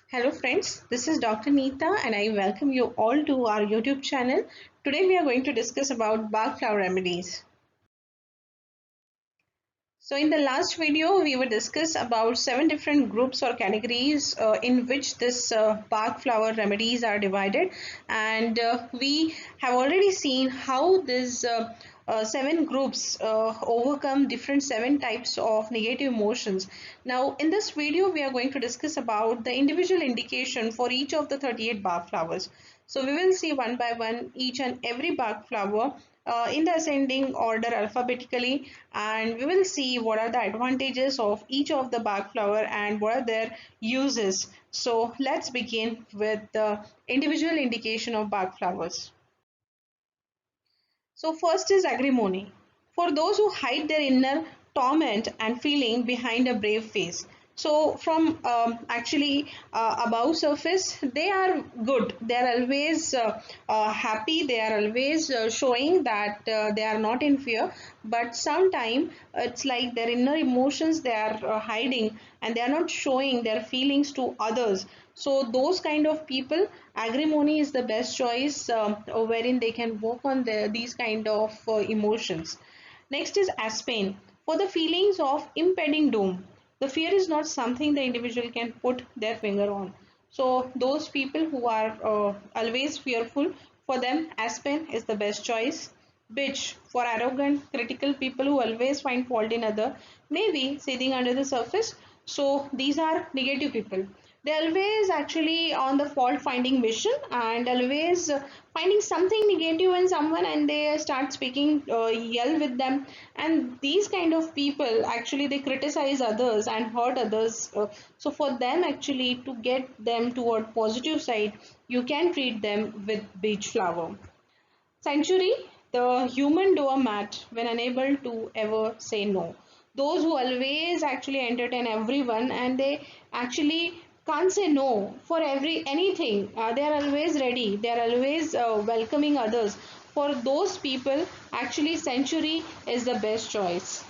Hello friends, this is Dr. Neeta and I welcome you all to our YouTube channel. Today we are going to discuss about Bach Flower remedies. So in the last video we will discuss about 7 different groups or categories in which this Bach flower remedies are divided, and we have already seen how these 7 groups overcome different 7 types of negative emotions. Now in this video we are going to discuss about the individual indication for each of the 38 Bach flowers. So we will see one by one each and every Bach flower in the ascending order alphabetically, and we will see what are the advantages of each of the Bach flower and what are their uses. So let's begin with the individual indication of Bach flowers. So first is agrimony. For those who hide their inner torment and feeling behind a brave face. So from actually above surface, they are good. They are always happy. They are always showing that they are not in fear. But sometimes it's like their inner emotions they are hiding, and they are not showing their feelings to others. So those kind of people, agrimony is the best choice, wherein they can work on these kind of emotions. Next is aspain. For the feelings of impending doom. The fear is not something the individual can put their finger on. So those people who are always fearful, for them aspen is the best choice. Bitch, for arrogant, critical people who always find fault in other, maybe sitting under the surface. So these are negative people. They always actually on the fault finding mission, and always finding something negative in someone, and they start speaking yell with them. And these kind of people actually they criticize others and hurt others. So for them actually to get them toward positive side, you can treat them with beach flower. Sanctuary, the human doormat when unable to ever say no. Those who always actually entertain everyone, and they actually can't say no for every anything. They are always ready. They are always welcoming others. For those people, actually Sanctuary is the best choice.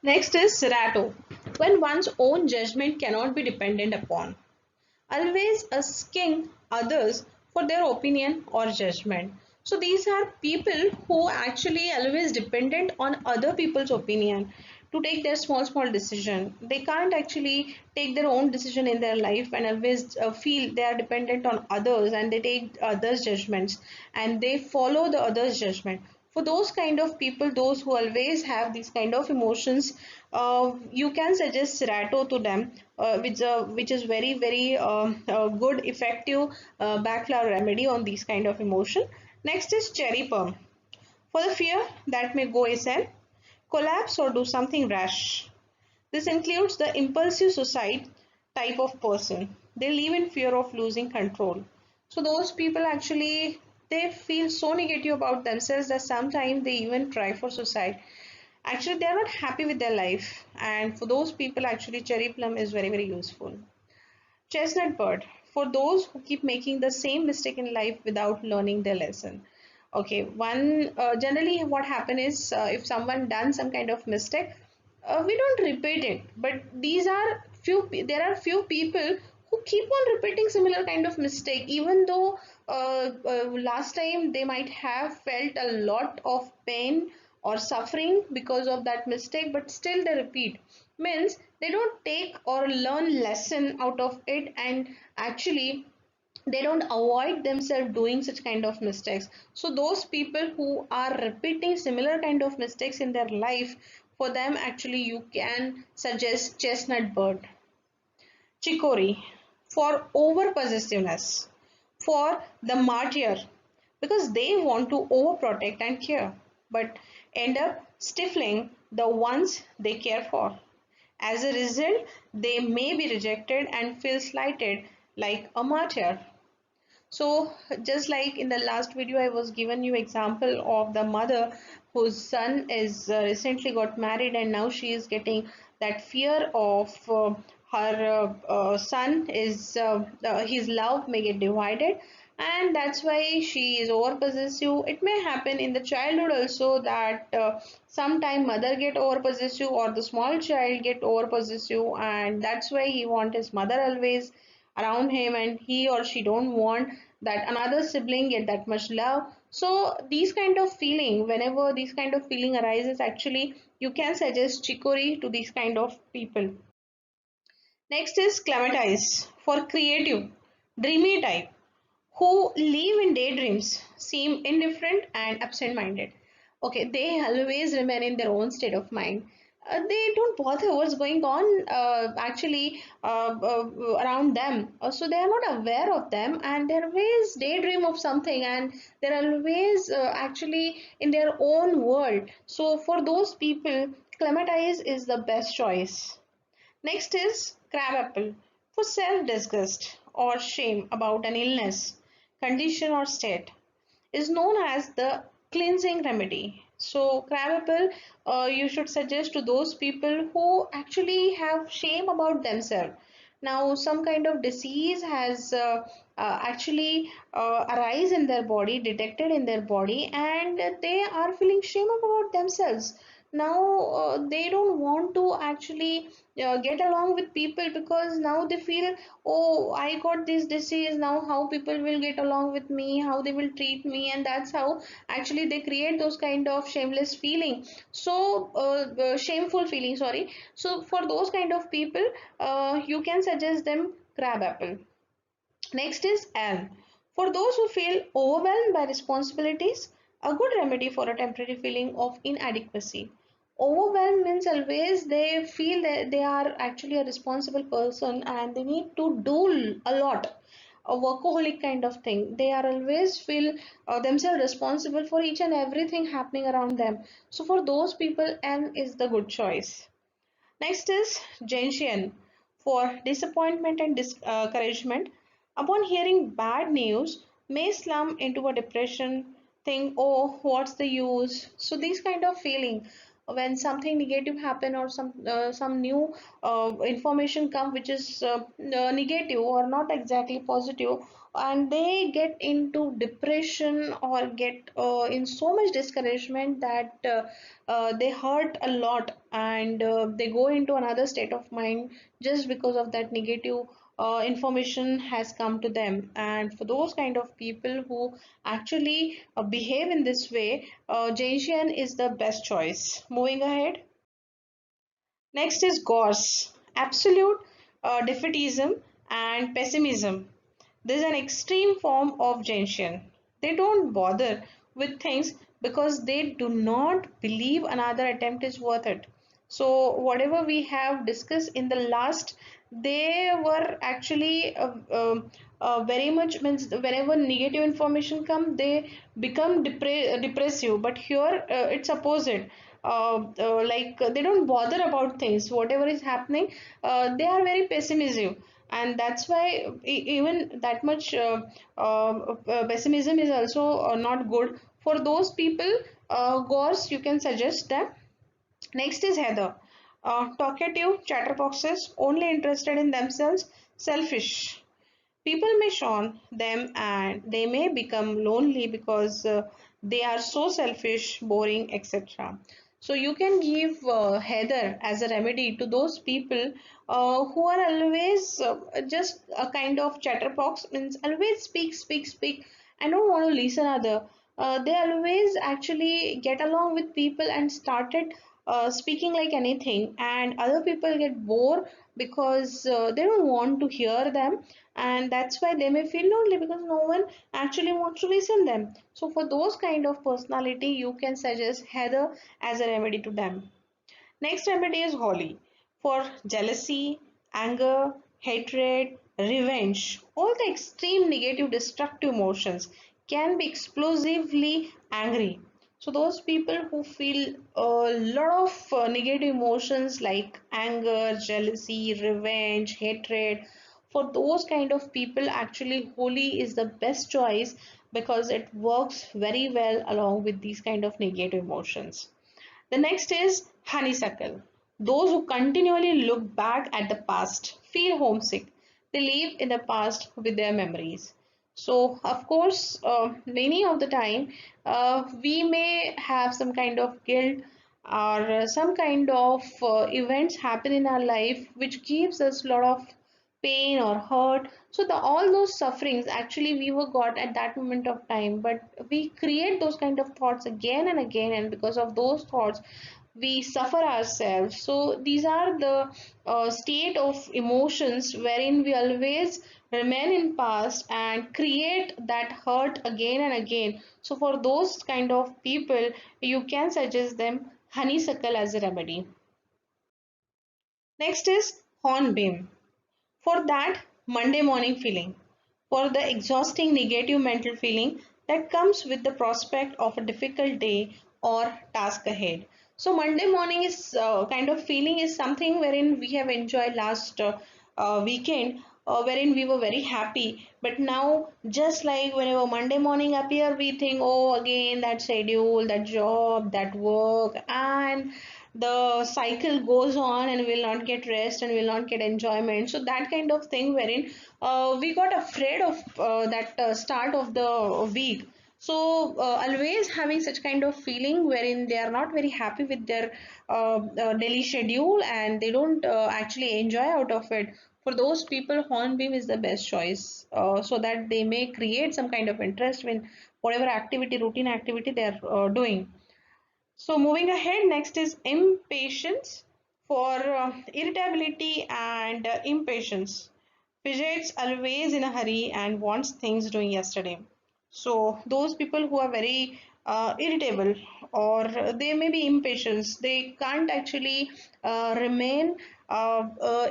Next is Serato, when one's own judgment cannot be dependent upon. Always asking others for their opinion or judgment. So these are people who actually always dependent on other people's opinion to take their small decision. They can't actually take their own decision in their life, and always feel they are dependent on others, and they take others judgments and they follow the others judgment. For those kind of people, those who always have these kind of emotions, you can suggest Serato to them, which is very good effective backflower remedy on these kind of emotion. Next is cherry plum, for the fear that may go ascend, collapse or do something rash. This includes the impulsive suicide type of person. They live in fear of losing control. So those people actually they feel so negative about themselves that sometimes they even try for suicide. Actually, they are not happy with their life, and for those people, actually, cherry plum is very useful. Chestnut bird, for those who keep making the same mistake in life without learning their lesson. Okay, one generally what happen is, if someone done some kind of mistake, we don't repeat it. But these are there are few people who keep on repeating similar kind of mistake, even though last time they might have felt a lot of pain or suffering because of that mistake, but still they repeat. Means they don't take or learn lesson out of it, and actually they don't avoid themselves doing such kind of mistakes. So those people who are repeating similar kind of mistakes in their life, for them actually you can suggest chestnut bird. Chicory, for over possessiveness, for the martyr, because they want to overprotect and care, but end up stifling the ones they care for. As a result, they may be rejected and feel slighted like a martyr. So just like in the last video, I was given you example of the mother whose son is recently got married, and now she is getting that fear of her son is his love may get divided, and that's why she is over possessive. It may happen in the childhood also that sometime mother get over possessive or the small child get over possessive, and that's why he want his mother always around him, and he or she don't want that another sibling get that much love. So these kind of feeling, whenever these kind of feeling arises, actually you can suggest chicory to these kind of people. Next is clematis for creative, dreamy type who live in daydreams, seem indifferent and absent minded. Okay, they always remain in their own state of mind. They don't bother what's going on around them. So they are not aware of them, and they always daydream of something, and they're always actually in their own world. So for those people, clematis is the best choice. Next is crabapple for self-disgust or shame about an illness, condition or state is known as the cleansing remedy. So crabapple you should suggest to those people who actually have shame about themselves. Now some kind of disease has actually arise in their body, detected in their body, and they are feeling shame about themselves. Now they don't want to actually get along with people because now they feel, oh, I got this disease, now how people will get along with me, how they will treat me, and that's how actually they create those kind of shameless feeling. So shameful feeling, sorry. So for those kind of people, you can suggest them crab apple. Next is L. For those who feel overwhelmed by responsibilities, a good remedy for a temporary feeling of inadequacy. Overwhelmed means always they feel that they are actually a responsible person and they need to do a lot, a workaholic kind of thing. They are always feel themselves responsible for each and everything happening around them. So for those people, N is the good choice. Next is gentian for disappointment and discouragement. Upon hearing bad news, may slump into a depression, think, oh, what's the use? So these kind of feeling when something negative happen or some new information come which is negative or not exactly positive, and they get into depression or get in so much discouragement that they hurt a lot, and they go into another state of mind just because of that negative information has come to them. And for those kind of people who actually behave in this way, Jaintian is the best choice. Moving ahead. Next is Gauss, absolute defeatism and pessimism. This is an extreme form of Gentian. They don't bother with things because they do not believe another attempt is worth it. So whatever we have discussed in the last, they were actually very much means whenever negative information come, they become depressive. But here it's opposite. They don't bother about things. Whatever is happening, they are very pessimistic, and that's why even that much pessimism is also not good for those people. Gores, you can suggest them. Next is Heather. Talkative chatterboxes, only interested in themselves, selfish. People may shun them and they may become lonely because they are so selfish, boring, etc. So you can give Heather as a remedy to those people who are always just a kind of chatterbox, means always speak, speak, speak, and don't want to listen other. They always actually get along with people and started speaking like anything, and other people get bored because they don't want to hear them, and that's why they may feel lonely because no one actually wants to listen them. So for those kind of personality, you can suggest Heather as a remedy to them. Next remedy is Holly for jealousy, anger, hatred, revenge. All the extreme negative destructive emotions can be explosively angry. So those people who feel a lot of negative emotions like anger, jealousy, revenge, hatred, for those kind of people, actually Holy is the best choice because it works very well along with these kind of negative emotions. The next is honeysuckle. Those who continually look back at the past, feel homesick. They live in the past with their memories. So, of course, many of the time we may have some kind of guilt or some kind of events happen in our life which gives us a lot of pain or hurt. So, all those sufferings actually we were got at that moment of time, but we create those kind of thoughts again and again, and because of those thoughts, we suffer ourselves. So these are the state of emotions wherein we always remain in past and create that hurt again and again. So for those kind of people, you can suggest them honeysuckle as a remedy. Next is hornbeam. For that Monday morning feeling, for the exhausting negative mental feeling that comes with the prospect of a difficult day or task ahead. So Monday morning is kind of feeling is something wherein we have enjoyed last weekend, wherein we were very happy. But now, just like whenever Monday morning appear, we think, oh, again that schedule, that job, that work, and the cycle goes on, and we'll not get rest and we'll not get enjoyment. So that kind of thing wherein we got afraid of that start of the week. So always having such kind of feeling wherein they are not very happy with their daily schedule and they don't actually enjoy out of it. For those people, hornbeam is the best choice, so that they may create some kind of interest in whatever activity, routine activity they are doing. So moving ahead, next is impatience. For irritability and impatience, fidgets always in a hurry and wants things doing yesterday. So those people who are very irritable or they may be impatient, they can't actually remain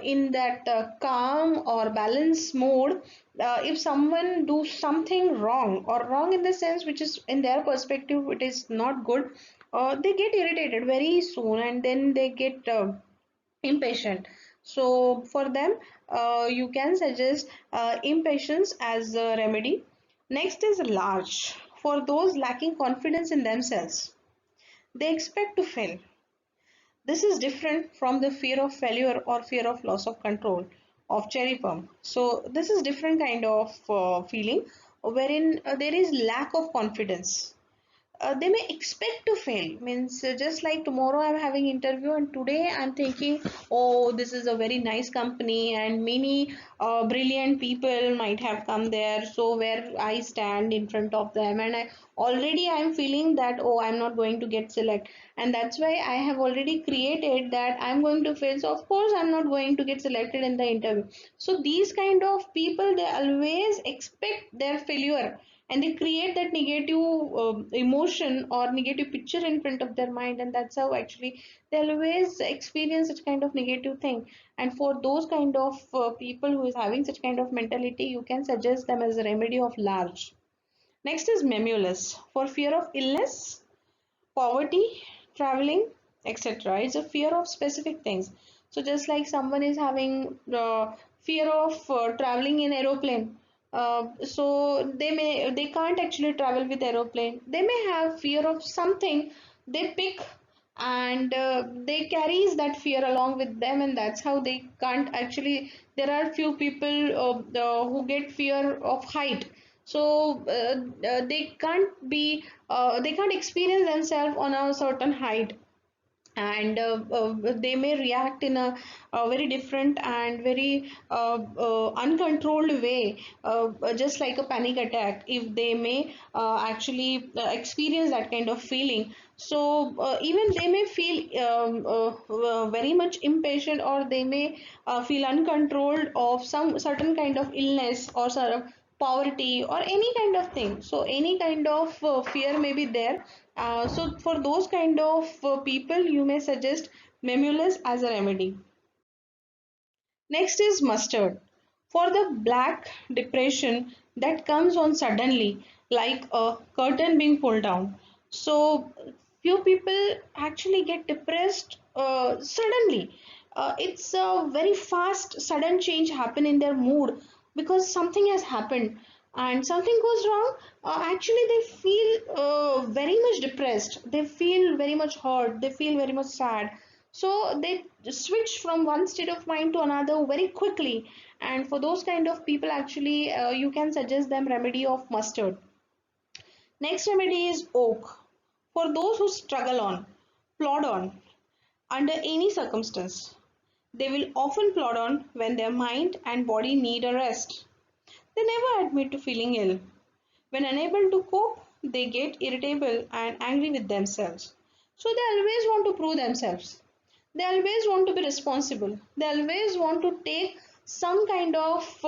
in that calm or balanced mode. If someone do something wrong or wrong in the sense which is in their perspective it is not good, they get irritated very soon and then they get impatient. So for them, you can suggest impatience as a remedy. Next is large. For those lacking confidence in themselves, they expect to fail. This is different from the fear of failure or fear of loss of control of cherry pump. So this is different kind of feeling wherein there is lack of confidence. They may expect to fail, means just like tomorrow I'm having interview and today I'm thinking, oh, this is a very nice company and many brilliant people might have come there, so where I stand in front of them and I already I'm feeling that, oh, I'm not going to get select, and that's why I have already created that I'm going to fail, so of course I'm not going to get selected in the interview. So these kind of people, they always expect their failure and they create that negative emotion or negative picture in front of their mind, and that's how actually they always experience such kind of negative thing. And for those kind of people who is having such kind of mentality, you can suggest them as a remedy of large. Next is memulous. For fear of illness, poverty, traveling, etc. It's a fear of specific things. So just like someone is having fear of traveling in aeroplane, so they can't actually travel with aeroplane. They may have fear of something they pick, and they carries that fear along with them, and that's how they can't actually. There are few people who get fear of height, so they can't experience themselves on a certain height, and they may react in a very different and very uncontrolled way, just like a panic attack, if they may actually experience that kind of feeling. So even they may feel very much impatient, or they may feel uncontrolled of some certain kind of illness or sort of poverty or any kind of thing. So any kind of fear may be there. So for those kind of people, you may suggest memulus as a remedy. Next is mustard. For the black depression that comes on suddenly, like a curtain being pulled down. So few people actually get depressed suddenly. It's a very fast, sudden change happen in their mood because something has happened and something goes wrong. Actually, they feel very much depressed. They feel very much hurt. They feel very much sad. So they switch from one state of mind to another very quickly. And for those kind of people, actually, you can suggest them remedy of mustard. Next remedy is oak. For those who struggle on, plod on under any circumstance. They will often plod on when their mind and body need a rest. They never admit to feeling ill. When unable to cope, they get irritable and angry with themselves. So they always want to prove themselves. They always want to be responsible. They always want to take some kind of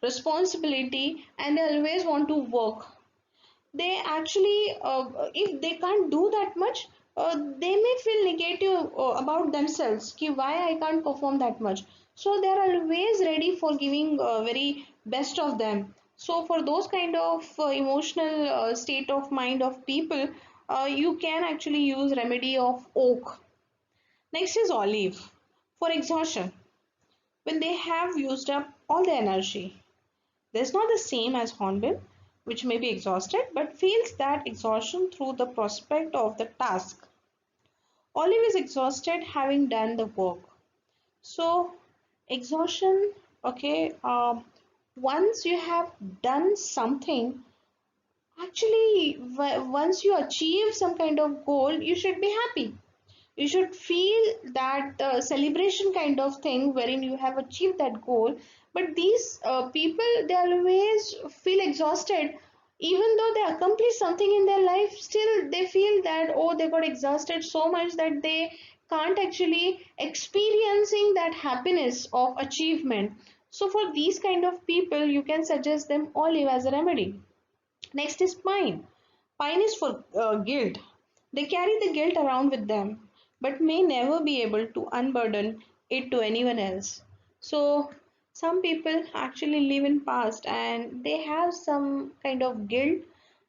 responsibility, and they always want to work. They actually, if they can't do that much, they may feel negative about themselves ki why I can't perform that much. So they are always ready for giving very best of them. So for those kind of emotional state of mind of people, you can actually use remedy of oak. Next is olive. For exhaustion, when they have used up all their energy, this not the same as hornbill, which may be exhausted but feels that exhaustion through the prospect of the task. Olive is exhausted having done the work. So, exhaustion, okay, once you have done something, actually, once you achieve some kind of goal, you should be happy. You should feel that celebration kind of thing wherein you have achieved that goal. But these people, they always feel exhausted. Even though they accomplish something in their life, still they feel that, oh, they got exhausted so much that they can't actually experiencing that happiness of achievement. So for these kind of people, you can suggest them olive as a remedy. Next is pine. Pine is for guilt. They carry the guilt around with them, but may never be able to unburden it to anyone else. So some people actually live in past and they have some kind of guilt,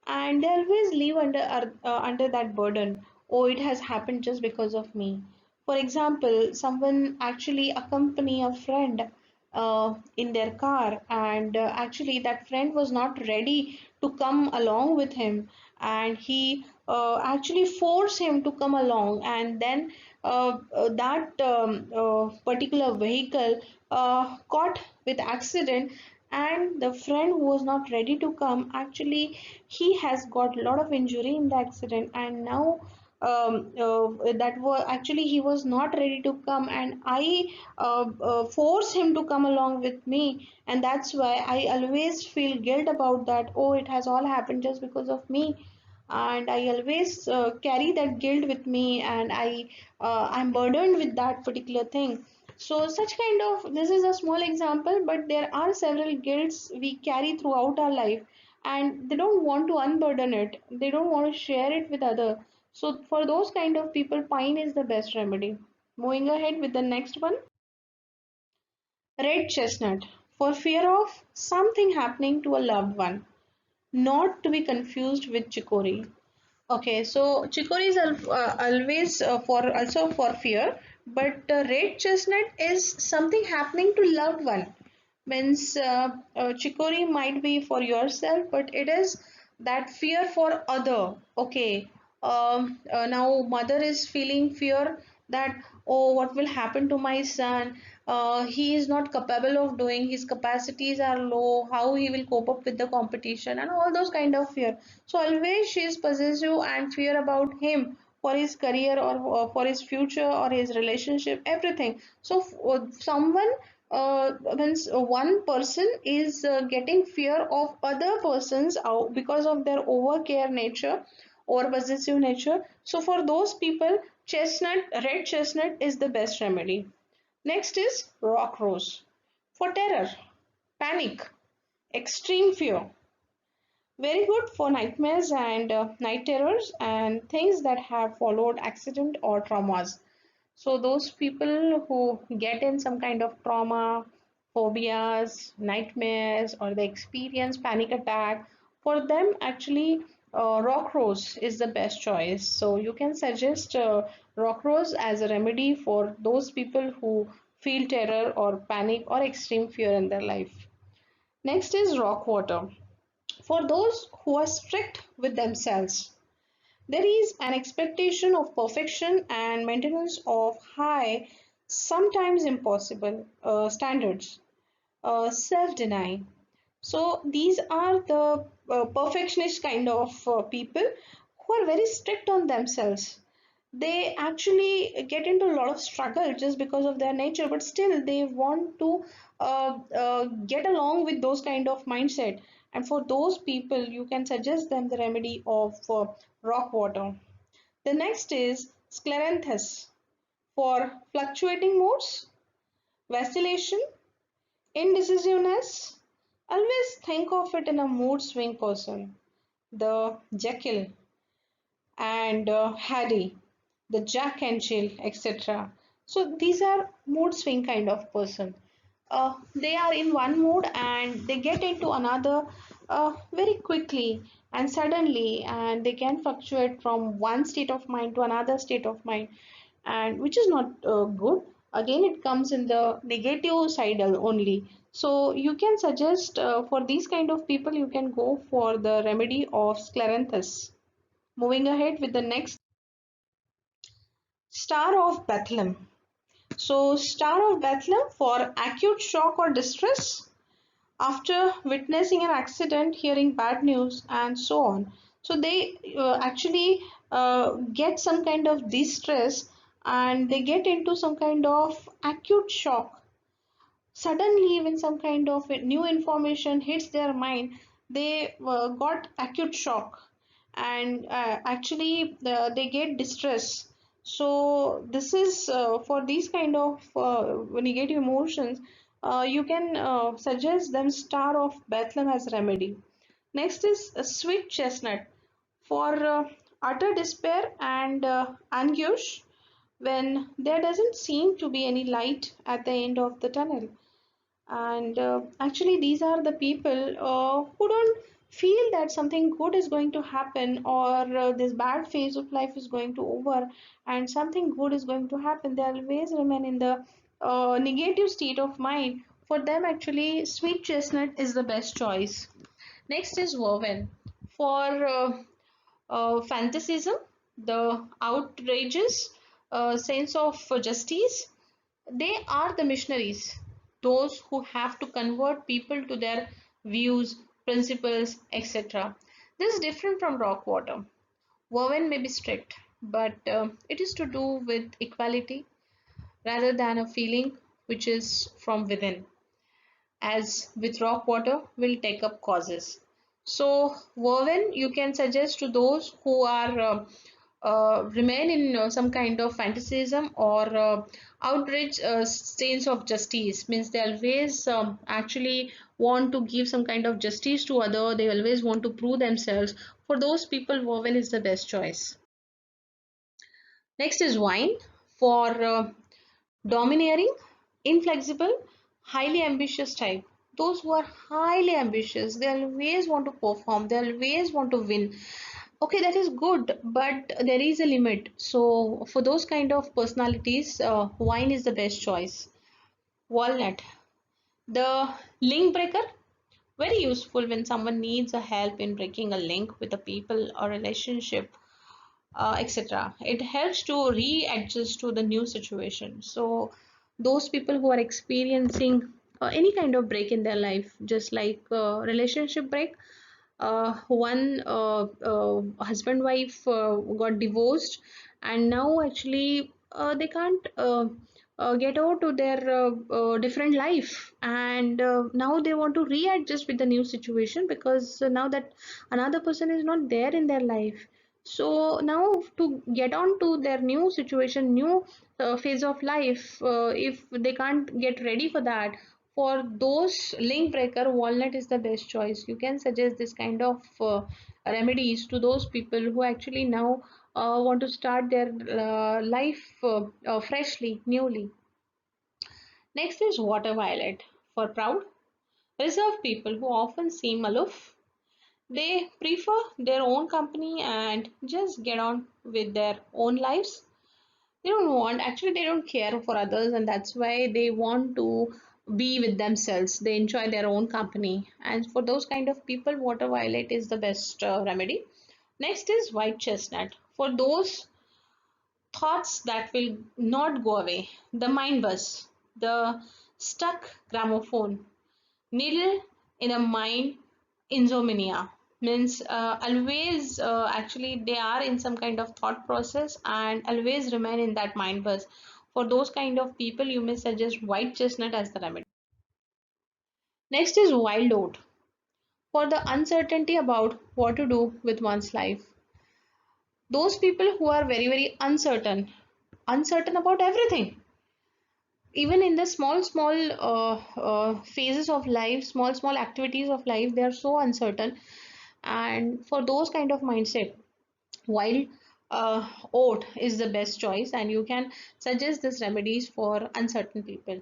and they always live under that burden. Oh, it has happened just because of me. For example, someone actually accompany a friend in their car, and actually that friend was not ready to come along with him, and he actually forced him to come along, and then that particular vehicle caught with accident, and the friend who was not ready to come, actually he has got a lot of injury in the accident, and now that was actually he was not ready to come, and I force him to come along with me, and that's why I always feel guilt about that. Oh, it has all happened just because of me, and I always carry that guilt with me, and I'm burdened with that particular thing. So such kind of, this is a small example, but there are several guilts we carry throughout our life, and they don't want to unburden it. They don't want to share it with other. So for those kind of people, pine is the best remedy. Moving ahead with the next one, red chestnut. For fear of something happening to a loved one, not to be confused with chicory. Okay, so chicory is always for also for fear, but red chestnut is something happening to loved one. Means chicory might be for yourself, but it is that fear for other. Okay, now mother is feeling fear that, oh, what will happen to my son? He is not capable of doing, his capacities are low, how he will cope up with the competition, and all those kind of fear. So always she is possessive and fear about him for his career, or for his future, or his relationship, everything. So someone, means one person is getting fear of other persons out because of their overcare nature or possessive nature. So for those people, chestnut, red chestnut is the best remedy. Next is rock rose. For terror, panic, extreme fear. Very good for nightmares and night terrors and things that have followed accident or traumas. So those people who get in some kind of trauma, phobias, nightmares, or they experience panic attack, for them actually rock rose is the best choice. So you can suggest rock rose as a remedy for those people who feel terror or panic or extreme fear in their life. Next is rock water. For those who are strict with themselves, There is an expectation of perfection and maintenance of high, sometimes impossible standards, self-denying. So these are the perfectionist kind of people who are very strict on themselves. They actually get into a lot of struggle just because of their nature, but still they want to get along with those kind of mindset. And for those people, you can suggest them the remedy of rock water. The next is scleranthus for fluctuating moods, vacillation, indecisiveness. Always think of it in a mood swing person. The Jekyll and Harry, the Jack and Jill, etc. So these are mood swing kind of person. They are in one mood and they get into another very quickly and suddenly, and they can fluctuate from one state of mind to another state of mind, and which is not good. Again, it comes in the negative side only. So you can suggest for these kind of people, you can go for the remedy of scleranthus. Moving ahead with the next, Star of Bethlehem. So, Star of Bethlehem for acute shock or distress after witnessing an accident, hearing bad news, and so on. So, they actually get some kind of distress and they get into some kind of acute shock. Suddenly, when some kind of new information hits their mind, they got acute shock and actually they get distress. So this is for these kind of negative emotions, you can suggest them Star of Bethlehem as remedy. Next is a sweet chestnut for utter despair and anguish when there doesn't seem to be any light at the end of the tunnel. And actually, these are the people who don't feel that something good is going to happen, or this bad phase of life is going to over and something good is going to happen. They always remain in the negative state of mind. For them, actually, sweet chestnut is the best choice. Next is woven for fantasism, the outrageous sense of justice. They are the missionaries, those who have to convert people to their views, principles, etc. This is different from rock water. Woven may be strict, but it is to do with equality rather than a feeling which is from within, as with rock water will take up causes. So woven you can suggest to those who are remain in some kind of fantasism or outrage sense of justice, means they always actually want to give some kind of justice to other, they always want to prove themselves. For those people, woven is the best choice. Next is wine for domineering, inflexible, highly ambitious type. Those who are highly ambitious, they always want to perform, they always want to win. Okay, that is good, but there is a limit. So, for those kind of personalities, wine is the best choice. Walnut, the link breaker, very useful when someone needs a help in breaking a link with a people or relationship, etc. It helps to readjust to the new situation. So those people who are experiencing any kind of break in their life, just like relationship break, one husband wife got divorced, and now actually they can't get over to their different life, and now they want to readjust with the new situation, because now that another person is not there in their life. So now to get on to their new situation, new phase of life, if they can't get ready for that, for those link breaker, walnut is the best choice. You can suggest this kind of remedies to those people who actually now want to start their life freshly, newly. Next is water violet for proud, reserved people who often seem aloof. They prefer their own company and just get on with their own lives. They don't want, actually they don't care for others, and that's why they want to be with themselves. They enjoy their own company, and for those kind of people, water violet is the best remedy. Next is white chestnut. For those thoughts that will not go away, the mind bus, the stuck gramophone, needle in a mind insomnia, means always actually they are in some kind of thought process and always remain in that mind bus. For those kind of people, you may suggest white chestnut as the remedy. Next is wild oat. For the uncertainty about what to do with one's life, those people who are very uncertain about everything, even in the small phases of life, small activities of life, they are so uncertain. And for those kind of mindset, wild oat is the best choice, and you can suggest this remedies for uncertain people.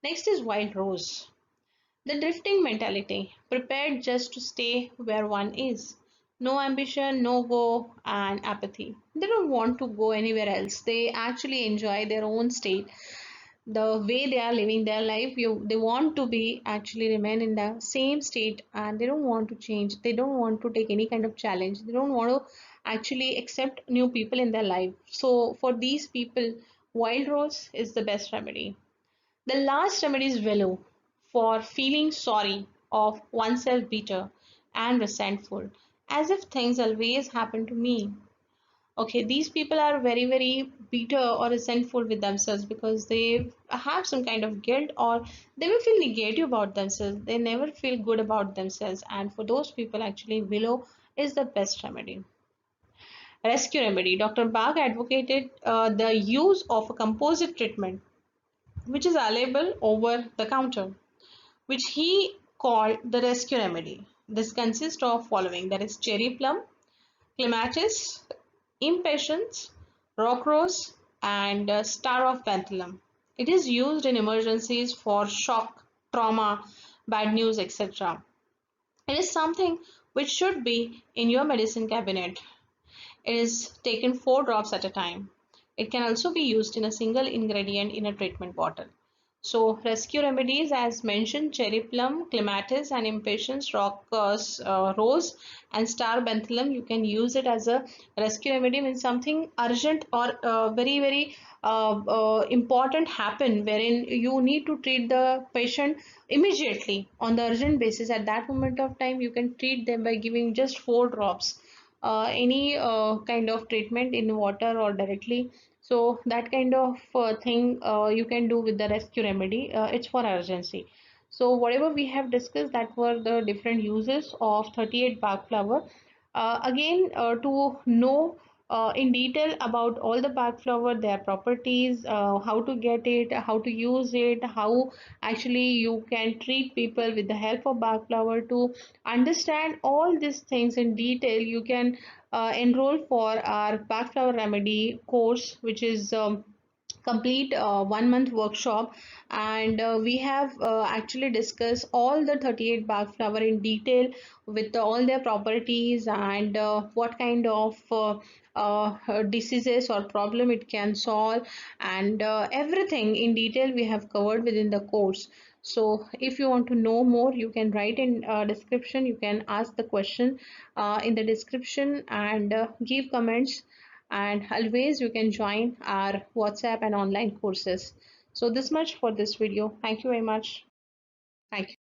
Next is wild rose, the drifting mentality, prepared just to stay where one is. No ambition, no go, and apathy. They don't want to go anywhere else. They actually enjoy their own state, the way they are living their life. They want to be actually remain in the same state, and they don't want to change. They don't want to take any kind of challenge. They don't want to actually accept new people in their life. So for these people, wild rose is the best remedy. The last remedy is willow, for feeling sorry of oneself, bitter and resentful, as if things always happen to me. Okay, these people are very bitter or resentful with themselves because they have some kind of guilt, or they will feel negative about themselves. They never feel good about themselves, and for those people, actually, willow is the best remedy. Rescue remedy. Dr. Bach advocated the use of a composite treatment, which is available over the counter, which he called the rescue remedy. This consists of following: that is cherry plum, clematis, impatiens, rock rose, and star of penthyl. It is used in emergencies for shock, trauma, bad news, etc. It is something which should be in your medicine cabinet. It is taken 4 drops at a time. It can also be used in a single ingredient in a treatment bottle. So rescue remedies, as mentioned: cherry plum, clematis, and impatiens, rock rose, and star benthylam. You can use it as a rescue remedy when something urgent or very important happen, wherein you need to treat the patient immediately on the urgent basis. At that moment of time, you can treat them by giving just 4 drops, any kind of treatment in water or directly. So that kind of thing you can do with the rescue remedy. It's for urgency. So whatever we have discussed, that were the different uses of 38 Bach flower. Again, to know in detail about all the Bach flower, their properties, how to get it, how to use it, how actually you can treat people with the help of Bach flower. To understand all these things in detail, you can enroll for our Bach flower remedy course, which is complete 1 month workshop. And we have actually discussed all the 38 Bach flower in detail, with all their properties, and what kind of diseases or problem it can solve, and everything in detail we have covered within the course. So if you want to know more, you can write in description. You can ask the question in the description, and give comments. And always you can join our WhatsApp and online courses. So this much for this video. Thank you very much. Thank you.